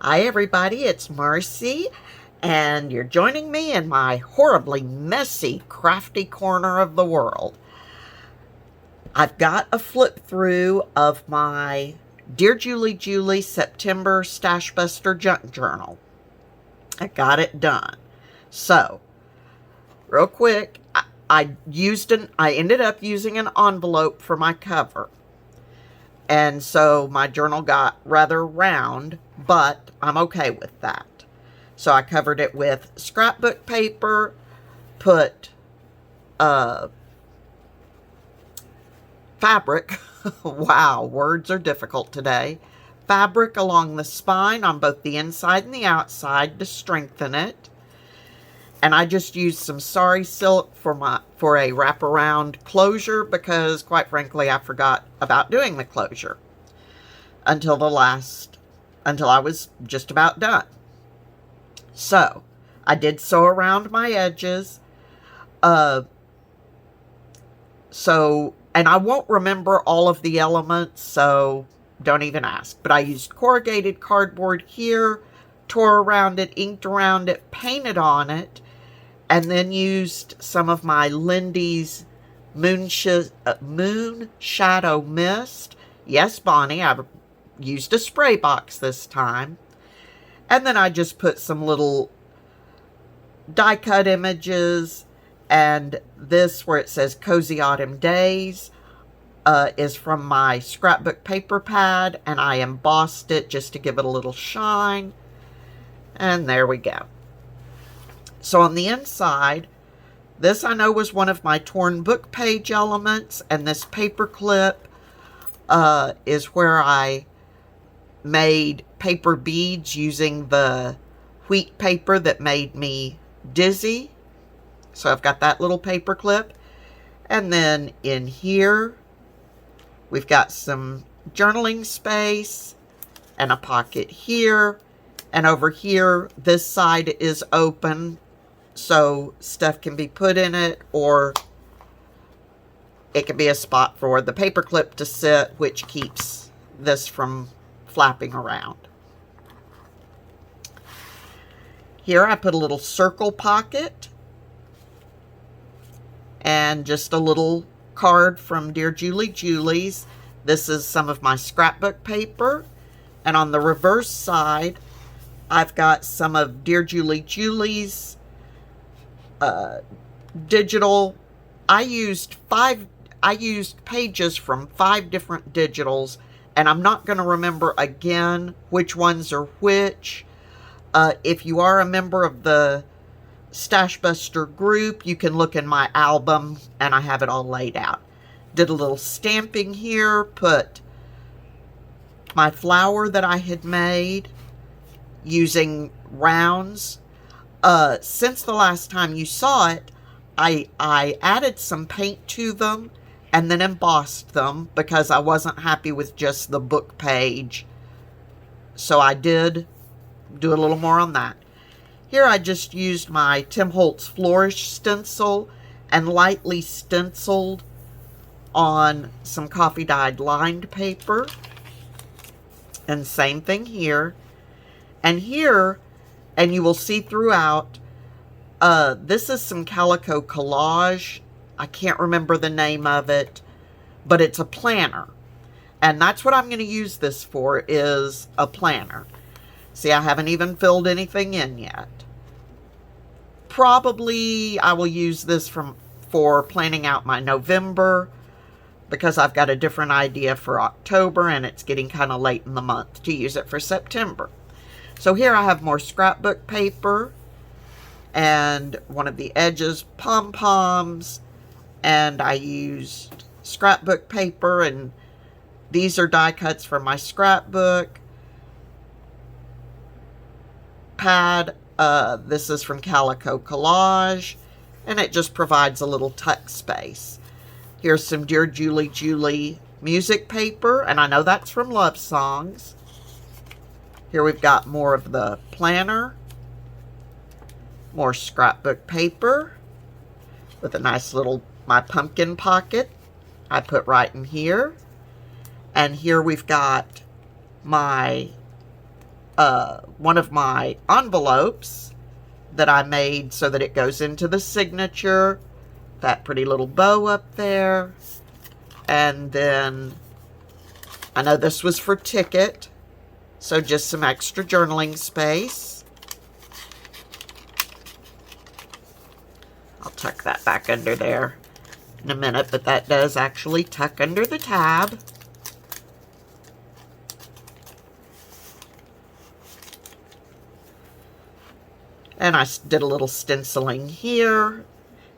Hi everybody, it's Marcy, and you're joining me in my horribly messy, crafty corner of the world. I've got a flip through of my Dearjuliejulie September Stash Buster Junk Journal. I got it done. So, real quick, I ended up using an envelope for my cover. And so my journal got rather round, but I'm okay with that. So I covered it with scrapbook paper, put fabric, wow, words are difficult today, fabric along the spine on both the inside and the outside to strengthen it. And I just used some sari silk for a wraparound closure because, quite frankly, I forgot about doing the closure until I was just about done. So, I did sew around my edges. And I won't remember all of the elements, so don't even ask. But I used corrugated cardboard here, tore around it, inked around it, painted on it, and then used some of my Lindy's Moon Shadow Mist. Yes, Bonnie, I've used a spray box this time. And then I just put some little die cut images, and this where it says Cozy Autumn Days is from my scrapbook paper pad, and I embossed it just to give it a little shine. And there we go. So on the inside, this I know was one of my torn book page elements, and this paper clip is where I made paper beads using the wheat paper that made me dizzy. So I've got that little paper clip. And then in here, we've got some journaling space and a pocket here. And over here, this side is open, so stuff can be put in it, or it can be a spot for the paper clip to sit, which keeps this from flapping around. Here I put a little circle pocket and just a little card from Dearjuliejulie. This is some of my scrapbook paper. And on the reverse side, I've got some of Dearjuliejulie digital. I used pages from 5 different digitals, and I'm not going to remember again which ones are which. If you are a member of the Stash Buster group, you can look in my album, and I have it all laid out. Did a little stamping here, put my flower that I had made using rounds. Since the last time you saw it, I added some paint to them and then embossed them because I wasn't happy with just the book page. So I did do a little more on that. Here I just used my Tim Holtz Flourish stencil and lightly stenciled on some coffee dyed lined paper. And same thing here. And here, and you will see throughout, this is some calico collage. I can't remember the name of it, but it's a planner. And that's what I'm going to use this for, is a planner. See, I haven't even filled anything in yet. Probably I will use this for planning out my November, because I've got a different idea for October, and it's getting kind of late in the month to use it for September. So here I have more scrapbook paper, and one of the edges pom-poms, and I used scrapbook paper, and these are die cuts from my scrapbook pad. This is from Calico Collage, and it just provides a little tuck space. Here's some Dearjuliejulie music paper, and I know that's from Love Songs. Here we've got more of the planner, more scrapbook paper with a nice little, my pumpkin pocket I put right in here. And here we've got my one of my envelopes that I made so that it goes into the signature. That pretty little bow up there. And then I know this was for ticket, so just some extra journaling space. I'll tuck that back under there in a minute, but that does actually tuck under the tab. And I did a little stenciling here.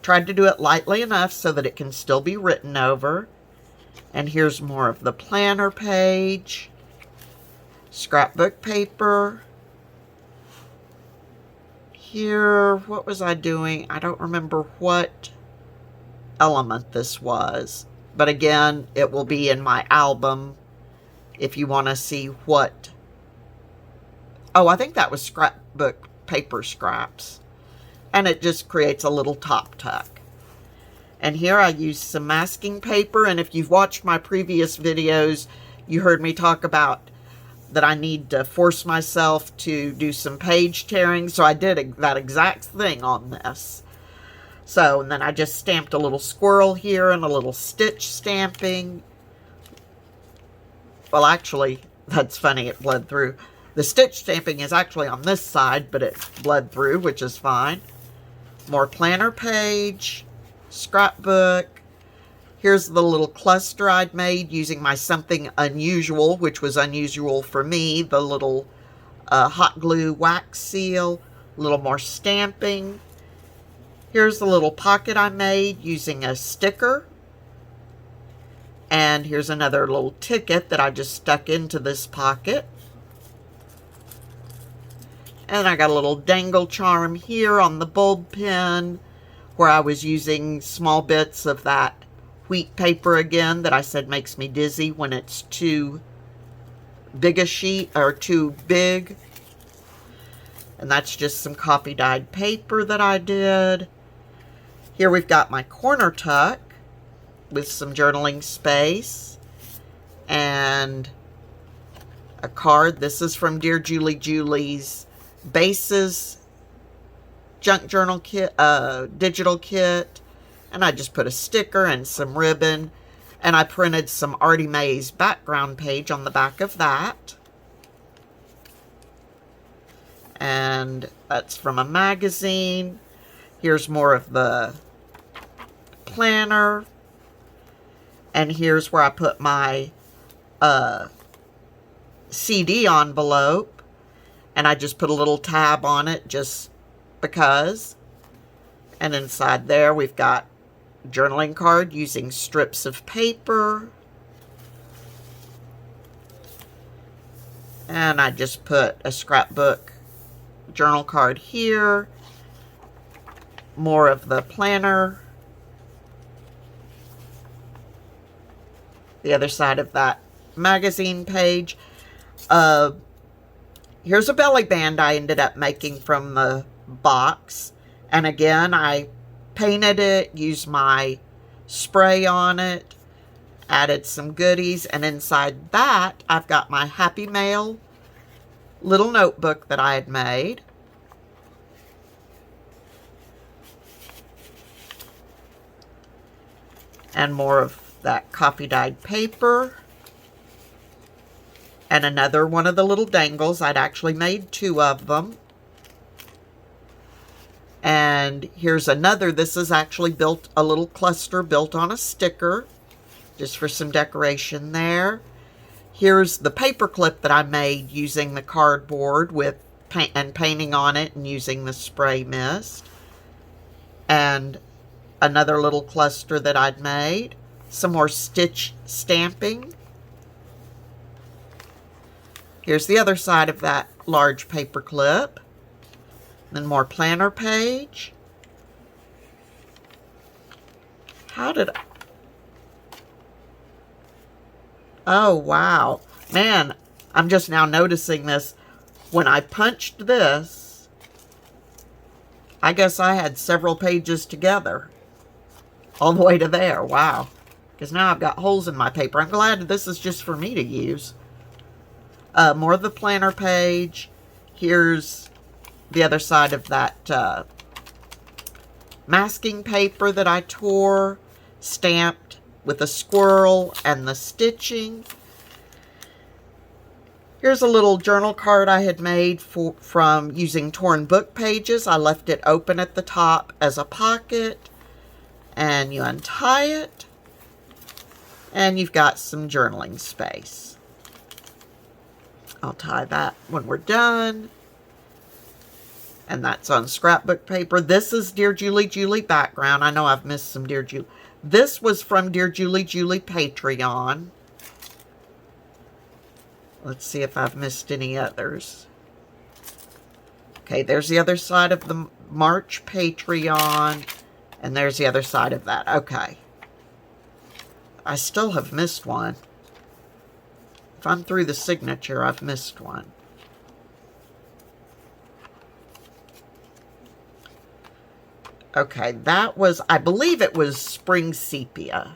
Tried to do it lightly enough so that it can still be written over. And here's more of the planner page. Scrapbook paper. Here, what was I doing? I don't remember what element this was. But again, it will be in my album if you want to see what. Oh, I think that was scrapbook paper scraps. And it just creates a little top tuck. And here I used some masking paper, and if you've watched my previous videos, you heard me talk about that I need to force myself to do some page tearing, so I did that exact thing on this. So, and then I just stamped a little squirrel here and a little stitch stamping. Well, actually, that's funny, it bled through. The stitch stamping is actually on this side, but it bled through, which is fine. More planner page, scrapbook. Here's the little cluster I'd made using my something unusual, which was unusual for me, the little hot glue wax seal, a little more stamping. Here's the little pocket I made using a sticker. And here's another little ticket that I just stuck into this pocket. And I got a little dangle charm here on the bulb pin where I was using small bits of that wheat paper again that I said makes me dizzy when it's too big a sheet or too big. And that's just some copy dyed paper that I did. Here we've got my corner tuck with some journaling space and a card. This is from Dearjuliejulie Bases junk journal kit, digital kit, and I just put a sticker and some ribbon, and I printed some Artie Mae's background page on the back of that, and that's from a magazine. Here's more of the planner, and here's where I put my CD envelope. And I just put a little tab on it just because. And inside there we've got a journaling card using strips of paper. And I just put a scrapbook journal card here. More of the planner. The other side of that magazine page. Here's a belly band I ended up making from the box. And again, I painted it, used my spray on it, added some goodies. And inside that, I've got my Happy Mail little notebook that I had made. And more of that copy dyed paper. And another one of the little dangles. I'd actually made 2 of them. And here's another. This is actually built, a little cluster built on a sticker, just for some decoration there. Here's the paper clip that I made using the cardboard with paint and painting on it and using the spray mist. And another little cluster that I'd made. Some more stitch stamping. Here's the other side of that large paper clip. Then more planner page. How did I... Oh, wow. Man, I'm just now noticing this. When I punched this, I guess I had several pages together. All the way to there. Wow. Because now I've got holes in my paper. I'm glad this is just for me to use. More of the planner page. Here's the other side of that masking paper that I tore, stamped with a squirrel and the stitching. Here's a little journal card I had made from using torn book pages. I left it open at the top as a pocket, and you untie it, and you've got some journaling space. I'll tie that when we're done. And that's on scrapbook paper. This is Dearjuliejulie background. I know I've missed some Dear Julie. This was from Dearjuliejulie Patreon. Let's see if I've missed any others. Okay, there's the other side of the March Patreon. And there's the other side of that. Okay. I still have missed one. If I'm through the signature, I've missed one. Okay, that was, I believe it was Spring Sepia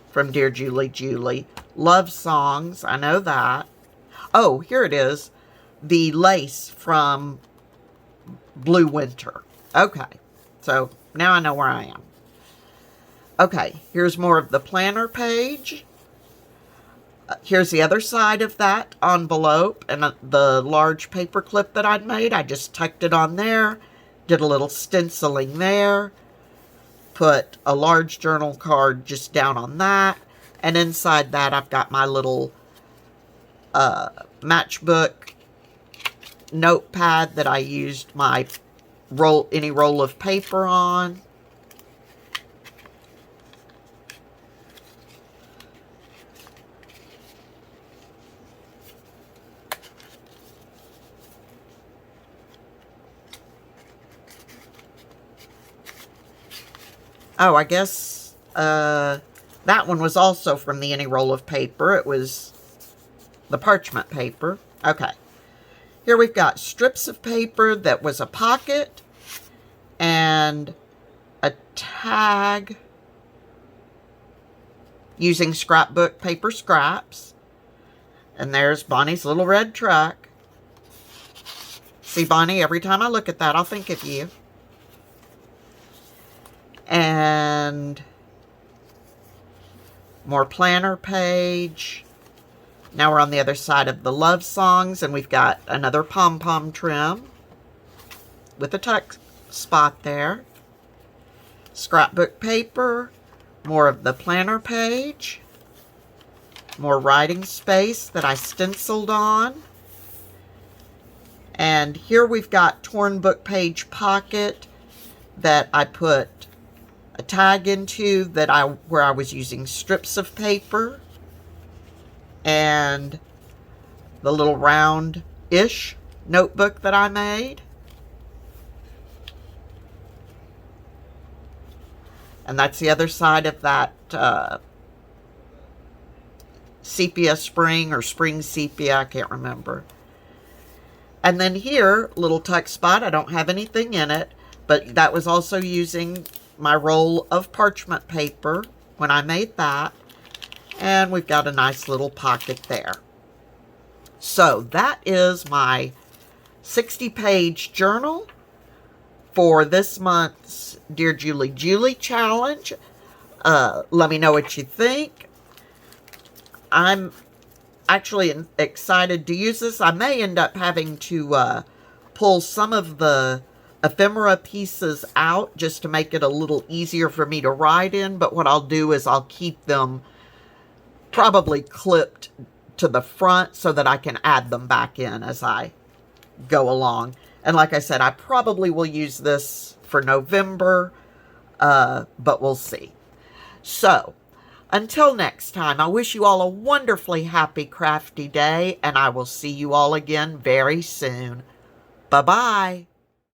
from Dearjuliejulie. Love Songs, I know that. Oh, here it is. The lace from Blue Winter. Okay, so now I know where I am. Okay, here's more of the planner page. Here's the other side of that envelope and the large paper clip that I'd made. I just tucked it on there, did a little stenciling there, put a large journal card just down on that, and inside that I've got my little matchbook notepad that I used my any roll of paper on. Oh, I guess that one was also from the any roll of paper. It was the parchment paper. Okay. Here we've got strips of paper that was a pocket and a tag using scrapbook paper scraps. And there's Bonnie's little red truck. See, Bonnie, every time I look at that, I'll think of you. And more planner page. Now we're on the other side of the love songs, and we've got another pom-pom trim with a tuck spot there. Scrapbook paper, more of the planner page, more writing space that I stenciled on. And here we've got torn book page pocket that I put a tag into where I was using strips of paper and the little round-ish notebook that I made. And that's the other side of that sepia spring or spring sepia, I can't remember. And then here, little tuck spot, I don't have anything in it, but that was also using my roll of parchment paper when I made that. And we've got a nice little pocket there. So that is my 60-page journal for this month's Dearjuliejulie challenge. Let me know what you think. I'm actually excited to use this. I may end up having to pull some of the ephemera pieces out just to make it a little easier for me to write in, but what I'll do is I'll keep them probably clipped to the front so that I can add them back in as I go along. And like I said, I probably will use this for November, but we'll see. So, until next time, I wish you all a wonderfully happy crafty day, and I will see you all again very soon. Bye-bye.